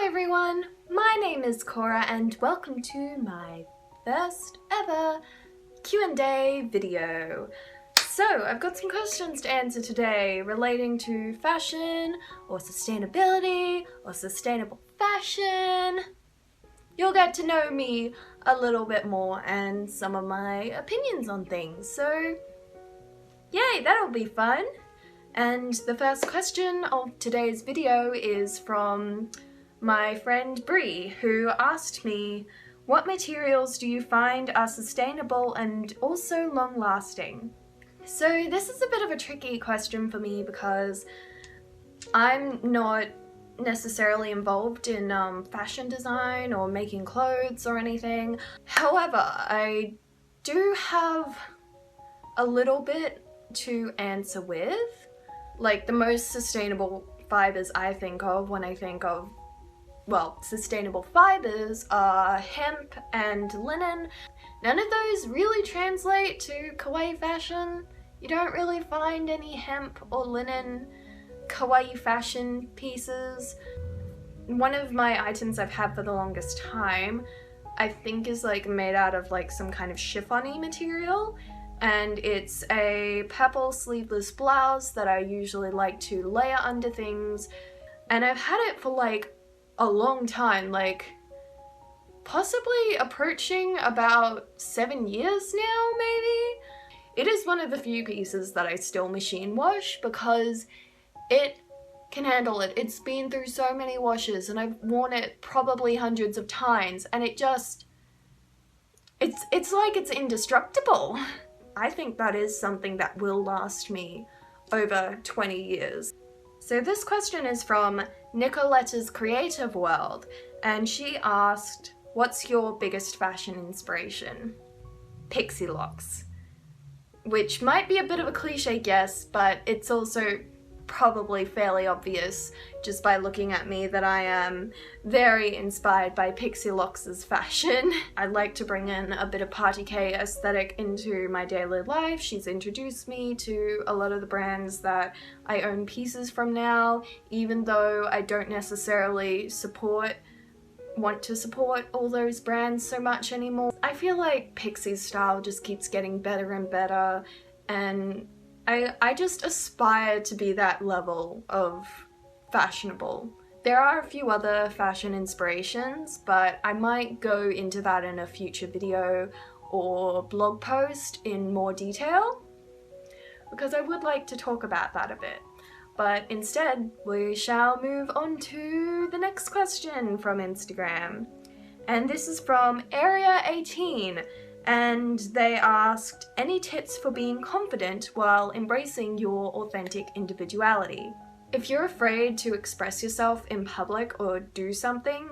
everyone, my name is Cora and welcome to my first ever Q&A video. So I've got some questions to answer today relating to fashion or sustainability or sustainable fashion. You'll get to know me a little bit more and some of my opinions on things, so yay, that'll be fun. And the first question of today's video is from my friend Bree, who asked me, what materials do you find are sustainable and also long-lasting? So this is a bit of a tricky question for me because I'm not necessarily involved in fashion design or making clothes or anything. However, I do have a little bit to answer with. Like, the most sustainable fibers I think of when I think of, well, sustainable fibers are hemp and linen. None of those really translate to kawaii fashion. You don't really find any hemp or linen kawaii fashion pieces. One of my items I've had for the longest time, I think is like made out of like some kind of chiffon-y material, and it's a purple sleeveless blouse that I usually like to layer under things, and I've had it for like a long time, like possibly approaching about 7 years now, maybe. It is one of the few pieces that I still machine wash because it can handle it. It's been through so many washes and I've worn it probably hundreds of times, and it just, it's like it's indestructible. I think that is something that will last me over 20 years. So this question is from Nicoletta's Creative World, and she asked, what's your biggest fashion inspiration? Pixie locks. Which might be a bit of a cliche guess, but it's also probably fairly obvious just by looking at me that I am very inspired by Pixie Locks' fashion. I like to bring in a bit of party K aesthetic into my daily life. She's introduced me to a lot of the brands that I own pieces from now, even though I don't necessarily want to support all those brands so much anymore. I feel like Pixie's style just keeps getting better and better, and I just aspire to be that level of fashionable. There are a few other fashion inspirations, but I might go into that in a future video or blog post in more detail, because I would like to talk about that a bit. But instead, we shall move on to the next question from Instagram. And this is from Area 18. And they asked, any tips for being confident while embracing your authentic individuality? If you're afraid to express yourself in public or do something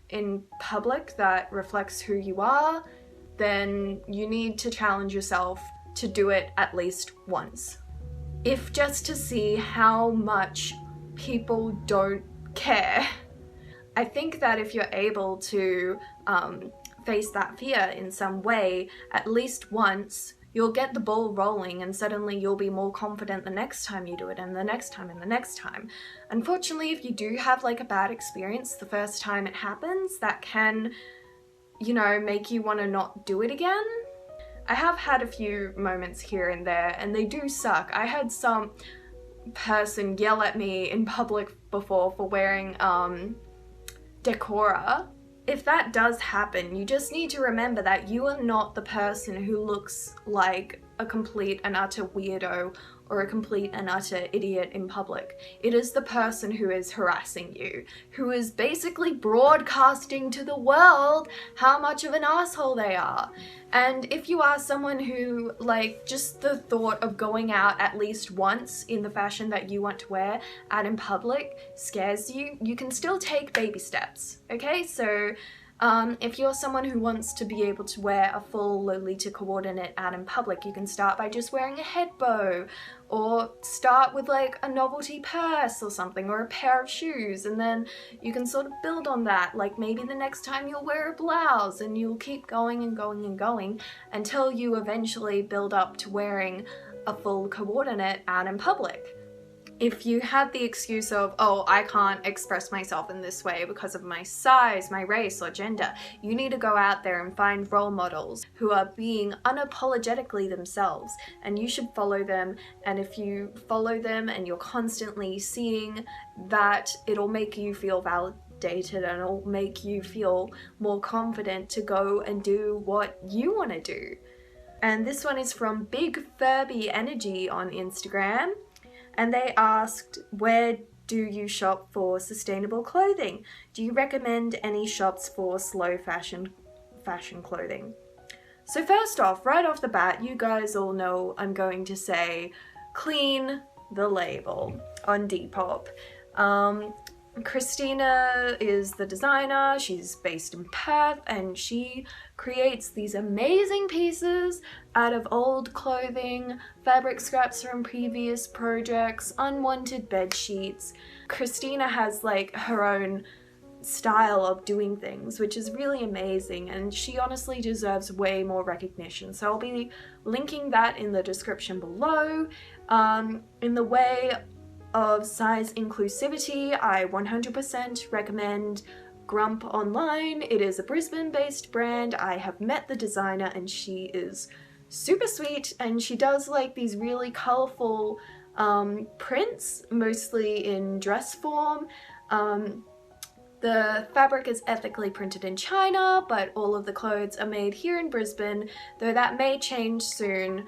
in public that reflects who you are, then you need to challenge yourself to do it at least once. If just to see how much people don't care. I think that if you're able to face that fear in some way at least once, you'll get the ball rolling and suddenly you'll be more confident the next time you do it, and the next time and the next time. Unfortunately, if you do have like a bad experience the first time it happens, that can, you know, make you want to not do it again. I have had a few moments here and there, and they do suck. I had some person yell at me in public before for wearing decora. If that does happen, you just need to remember that you are not the person who looks like a complete and utter weirdo or a complete and utter idiot in public. It is the person who is harassing you, who is basically broadcasting to the world how much of an asshole they are. And if you are someone who, like, just the thought of going out at least once in the fashion that you want to wear out in public scares you, you can still take baby steps, okay? So if you're someone who wants to be able to wear a full Lolita coordinate out in public, you can start by just wearing a head bow, or start with like a novelty purse or something, or a pair of shoes, and then you can sort of build on that. Like maybe the next time you'll wear a blouse, and you'll keep going and going and going until you eventually build up to wearing a full coordinate out in public. If you had the excuse of, oh, I can't express myself in this way because of my size, my race, or gender, you need to go out there and find role models who are being unapologetically themselves, and you should follow them. And if you follow them and you're constantly seeing that, it'll make you feel validated and it'll make you feel more confident to go and do what you want to do. And this one is from Big Furby Energy on Instagram. And they asked, where do you shop for sustainable clothing? Do you recommend any shops for slow fashion clothing? So first off, right off the bat, you guys all know I'm going to say clean the label on Depop. Christina is the designer. She's based in Perth, and she creates these amazing pieces out of old clothing, fabric scraps from previous projects, unwanted bed sheets. Christina has like her own style of doing things, which is really amazing, and she honestly deserves way more recognition. So I'll be linking that in the description below. In the way of size inclusivity, I 100% recommend GRUMP Online. It is a Brisbane-based brand. I have met the designer and she is super sweet, and she does like these really colorful prints, mostly in dress form. The fabric is ethically printed in China, but all of the clothes are made here in Brisbane, though that may change soon.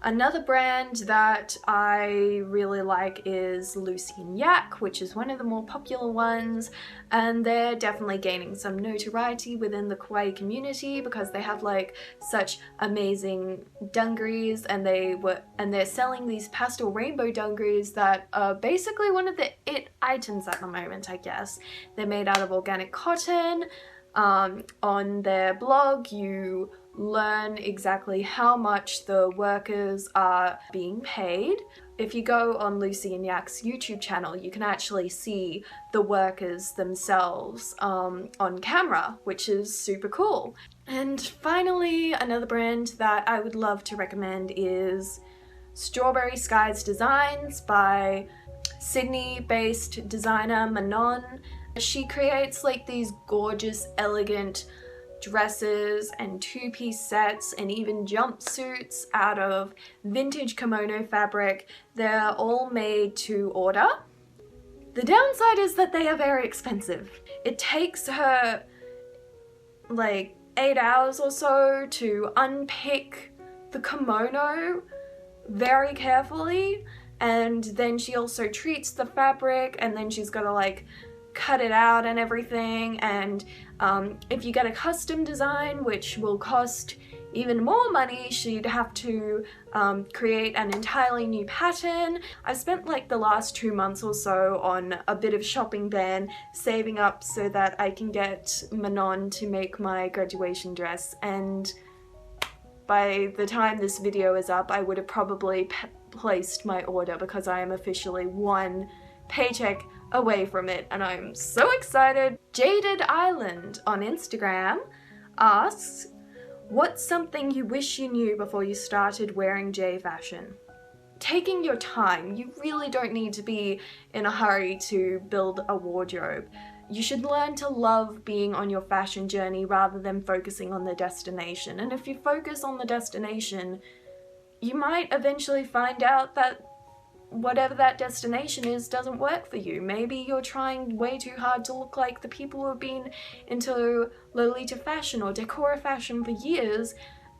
Another brand that I really like is Lucy and Yak, which is one of the more popular ones, and they're definitely gaining some notoriety within the Kawaii community because they have like such amazing dungarees, and they're selling these pastel rainbow dungarees that are basically one of the it items at the moment, I guess. They're made out of organic cotton. On their blog, you learn exactly how much the workers are being paid. If you go on Lucy and Yak's YouTube channel, you can actually see the workers themselves on camera, which is super cool. And finally, another brand that I would love to recommend is Strawberry Skies Designs by Sydney-based designer Manon. She creates like these gorgeous, elegant dresses and two-piece sets and even jumpsuits out of vintage kimono fabric. They're all made to order. The downside is that they are very expensive. It takes her like 8 hours or so to unpick the kimono very carefully, and then she also treats the fabric, and then she's gotta like cut it out and everything. And if you get a custom design, which will cost even more money, she'd have to create an entirely new pattern. I spent like the last 2 months or so on a bit of shopping ban, saving up so that I can get Manon to make my graduation dress, and by the time this video is up, I would have probably placed my order because I am officially one paycheck away from it, and I'm so excited. Jaded Island on Instagram asks, what's something you wish you knew before you started wearing J fashion? Taking your time. You really don't need to be in a hurry to build a wardrobe. You should learn to love being on your fashion journey rather than focusing on the destination. And if you focus on the destination, you might eventually find out that whatever that destination is doesn't work for you. Maybe you're trying way too hard to look like the people who have been into Lolita fashion or Decora fashion for years,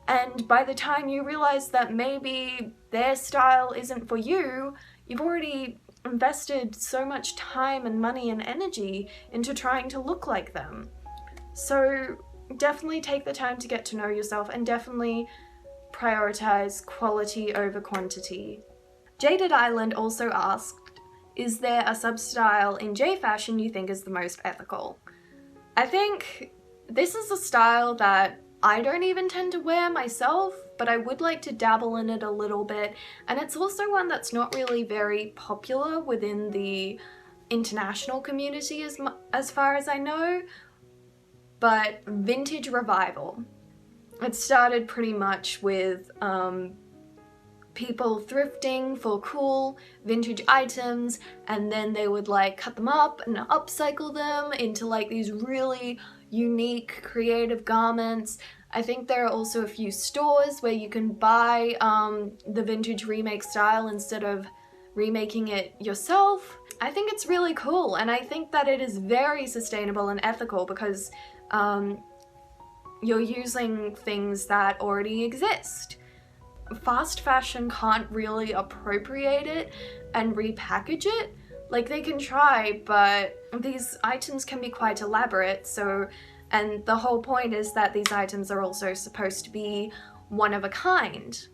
and by the time you realize that maybe their style isn't for you, you've already invested so much time and money and energy into trying to look like them. So definitely take the time to get to know yourself, and definitely prioritize quality over quantity. Jaded Island also asked, is there a sub-style in J fashion you think is the most ethical? I think this is a style that I don't even tend to wear myself, but I would like to dabble in it a little bit, and it's also one that's not really very popular within the international community as far as I know, but vintage revival. It started pretty much with people thrifting for cool vintage items, and then they would like cut them up and upcycle them into like these really unique creative garments. I think there are also a few stores where you can buy the vintage remake style instead of remaking it yourself. I think it's really cool, and I think that it is very sustainable and ethical because you're using things that already exist. Fast fashion can't really appropriate it and repackage it. Like, they can try, but these items can be quite elaborate, and the whole point is that these items are also supposed to be one of a kind.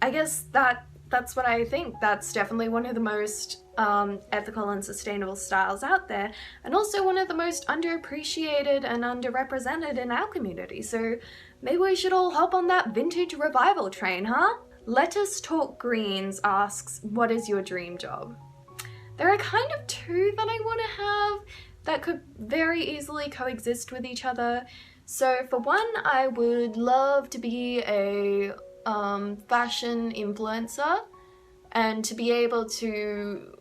I guess that's what I think. That's definitely one of the most ethical and sustainable styles out there, and also one of the most underappreciated and underrepresented in our community. So maybe we should all hop on that vintage revival train, huh? Lettuce Talk Greens asks, what is your dream job? There are kind of two that I want to have that could very easily coexist with each other. So for one, I would love to be a fashion influencer and to be able to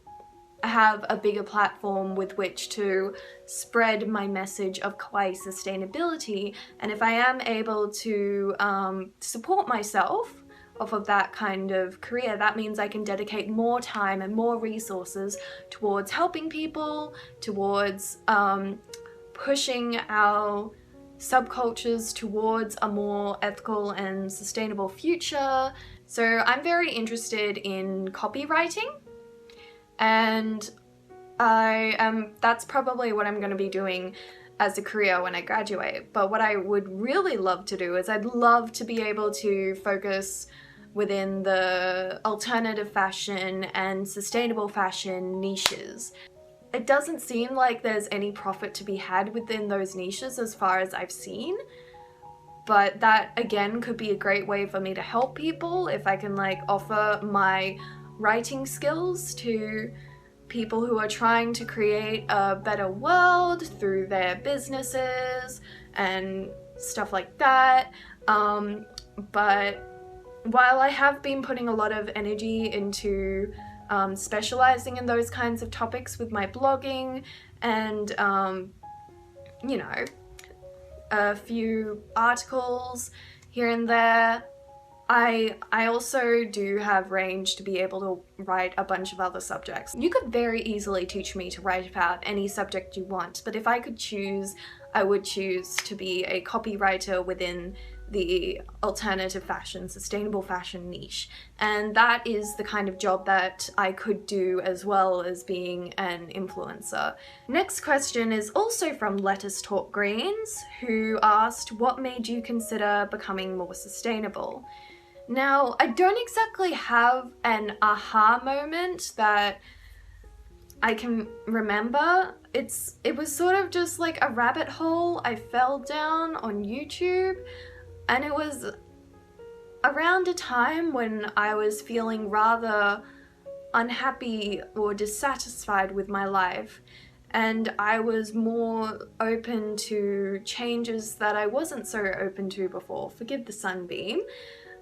have a bigger platform with which to spread my message of kawaii sustainability. And if I am able to support myself off of that kind of career, that means I can dedicate more time and more resources towards helping people, towards pushing our subcultures towards a more ethical and sustainable future. So I'm very interested in copywriting, and that's probably what I'm going to be doing as a career when I graduate. But what I would really love to do is I'd love to be able to focus within the alternative fashion and sustainable fashion niches. It doesn't seem like there's any profit to be had within those niches as far as I've seen, but that again could be a great way for me to help people if I can like offer my writing skills to people who are trying to create a better world through their businesses and stuff like that. But while I have been putting a lot of energy into specializing in those kinds of topics with my blogging and, you know, a few articles here and there, I also do have range to be able to write a bunch of other subjects. You could very easily teach me to write about any subject you want, but if I could choose, I would choose to be a copywriter within the alternative fashion, sustainable fashion niche. And that is the kind of job that I could do as well as being an influencer. Next question is also from Lettuce Talk Greens, who asked, what made you consider becoming more sustainable? Now, I don't exactly have an aha moment that I can remember. It was sort of just like a rabbit hole I fell down on YouTube. And it was around a time when I was feeling rather unhappy or dissatisfied with my life, and I was more open to changes that I wasn't so open to before. Forgive the sunbeam.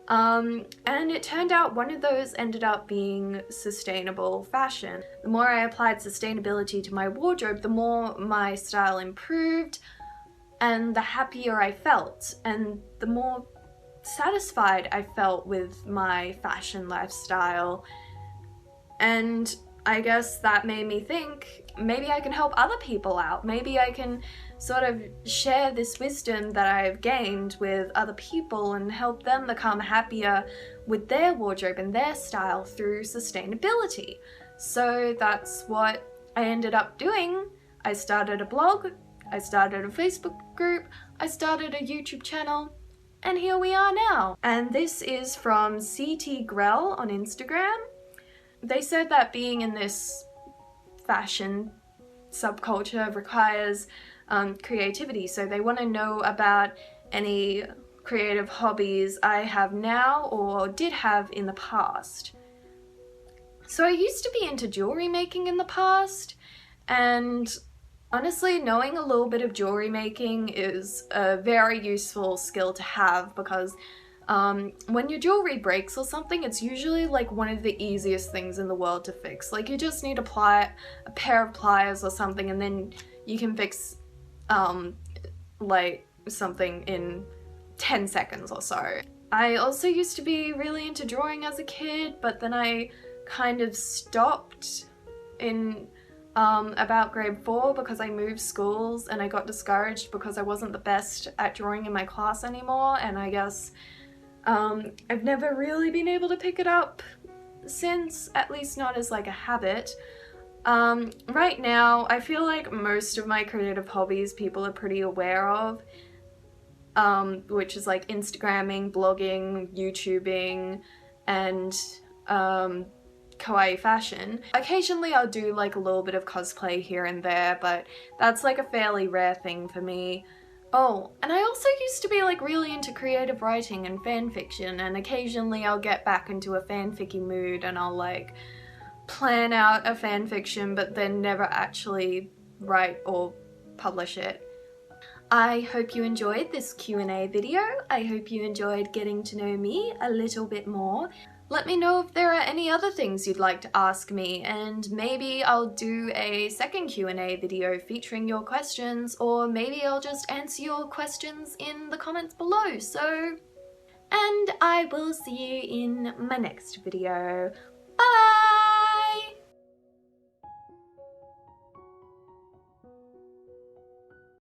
And it turned out one of those ended up being sustainable fashion. The more I applied sustainability to my wardrobe, the more my style improved, and the happier I felt, and the more satisfied I felt with my fashion lifestyle. And I guess that made me think, maybe I can help other people out. Maybe I can sort of share this wisdom that I've gained with other people and help them become happier with their wardrobe and their style through sustainability. So that's what I ended up doing. I started a blog, I started a Facebook group, I started a YouTube channel, and here we are now. And this is from CT Grell on Instagram. They said that being in this fashion subculture requires creativity, so they want to know about any creative hobbies I have now or did have in the past. So I used to be into jewelry making in the past, and honestly, knowing a little bit of jewelry making is a very useful skill to have because When your jewelry breaks or something, it's usually like one of the easiest things in the world to fix. Like you just need a pair of pliers or something, and then you can fix like something in 10 seconds or so. I also used to be really into drawing as a kid, but then I kind of stopped in about grade 4 because I moved schools and I got discouraged because I wasn't the best at drawing in my class anymore, and I guess I've never really been able to pick it up since, at least not as like a habit. Right now I feel like most of my creative hobbies people are pretty aware of, which is like Instagramming, blogging, YouTubing, and kawaii fashion. Occasionally I'll do like a little bit of cosplay here and there, but that's like a fairly rare thing for me. Oh, and I also used to be like really into creative writing and fan fiction, and occasionally I'll get back into a fanficky mood and I'll like plan out a fan fiction but then never actually write or publish it. I hope you enjoyed this Q&A video. I hope you enjoyed getting to know me a little bit more. Let me know if there are any other things you'd like to ask me, and maybe I'll do a second Q&A video featuring your questions, or maybe I'll just answer your questions in the comments below. And I will see you in my next video.